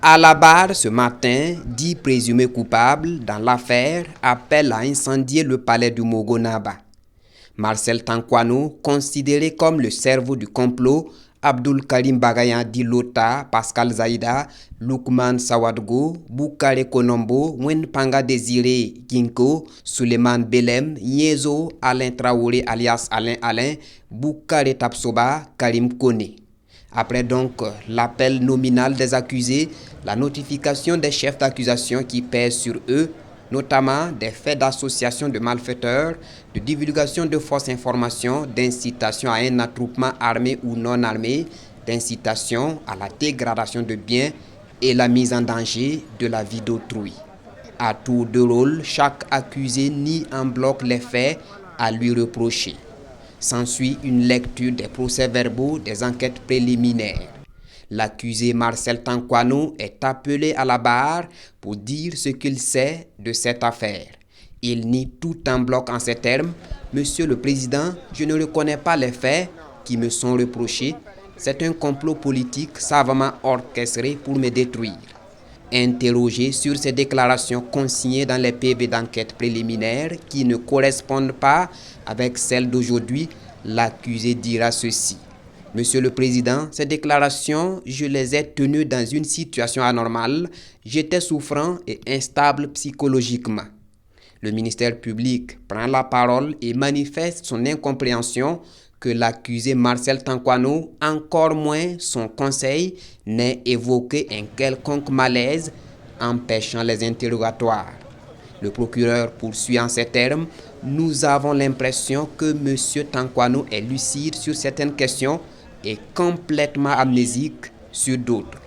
À la barre ce matin, 10 présumés coupables dans l'affaire appellent à incendier le palais du Mogonaba. Marcel Tankwano, considéré comme le cerveau du complot, Abdul Karim Bagayan Dilota, Pascal Zaïda, Lukman Sawadgo, Boukare Konombo, Wenpanga Désiré Ginko, Suleiman Belem, Nyezo, Alain Traoré alias Alain, Boukare Tapsoba, Karim Kone. Après donc l'appel nominal des accusés, la notification des chefs d'accusation qui pèsent sur eux, notamment des faits d'association de malfaiteurs, de divulgation de fausses informations, d'incitation à un attroupement armé ou non armé, d'incitation à la dégradation de biens et la mise en danger de la vie d'autrui. À tour de rôle, chaque accusé nie en bloc les faits à lui reprocher. S'ensuit une lecture des procès-verbaux des enquêtes préliminaires. L'accusé Marcel Tankwano est appelé à la barre pour dire ce qu'il sait de cette affaire. Il nie tout en bloc en ces termes. Monsieur le Président, je ne reconnais pas les faits qui me sont reprochés. C'est un complot politique savamment orchestré pour me détruire. Interrogé sur ces déclarations consignées dans les PV d'enquête préliminaire qui ne correspondent pas avec celles d'aujourd'hui, l'accusé dira ceci. Monsieur le Président, ces déclarations, je les ai tenues dans une situation anormale. J'étais souffrant et instable psychologiquement. Le ministère public prend la parole et manifeste son incompréhension que l'accusé Marcel Tankwano, encore moins son conseil, n'ait évoqué un quelconque malaise empêchant les interrogatoires. Le procureur poursuit en ces termes. Nous avons l'impression que M. Tankwano est lucide sur certaines questions et complètement amnésique sur d'autres.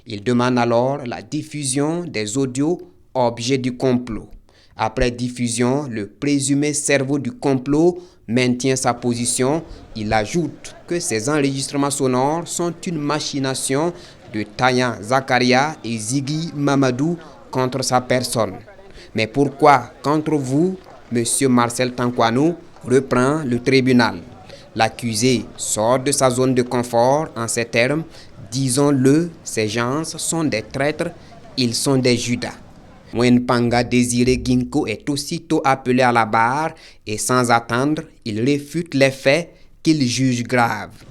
Il demande alors la diffusion des audios objets du complot. Après diffusion, le présumé cerveau du complot maintient sa position. Il ajoute que ces enregistrements sonores sont une machination de Tayan Zakaria et Ziggy Mamadou contre sa personne. Mais pourquoi contre vous, M. Marcel Tankwano, reprend le tribunal. L'accusé sort de sa zone de confort en ces termes. Disons-le, ces gens sont des traîtres, ils sont des Judas. Wenpanga Désiré Ginko est aussitôt appelé à la barre et sans attendre, il réfute les faits qu'il juge graves.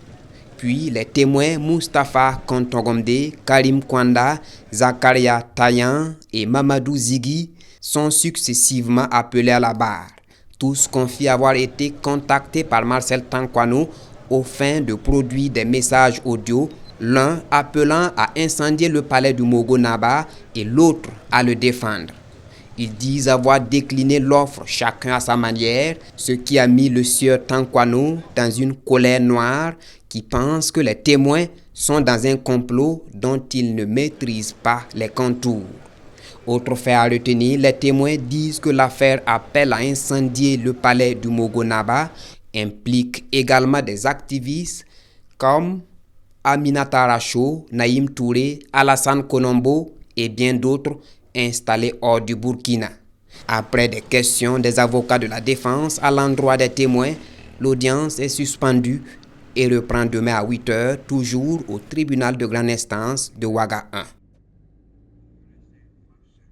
Puis les témoins Mustapha Kontogomde, Karim Kwanda, Zakaria Tayan et Mamadou Ziggy sont successivement appelés à la barre. Tous confient avoir été contactés par Marcel Tankwano aux fins de produire des messages audio, l'un appelant à incendier le palais du Mogonaba et l'autre à le défendre. Ils disent avoir décliné l'offre chacun à sa manière, ce qui a mis le sieur Tankwano dans une colère noire qui pense que les témoins sont dans un complot dont ils ne maîtrisent pas les contours. Autre fait à retenir, les témoins disent que l'affaire appelle à incendier le palais du Mogonaba implique également des activistes comme Aminata Racho, Naïm Touré, Alassane Konombo et bien d'autres installés hors du Burkina. Après des questions des avocats de la défense à l'endroit des témoins, l'audience est suspendue et reprend demain à 8 h, toujours au tribunal de grande instance de Ouaga 1.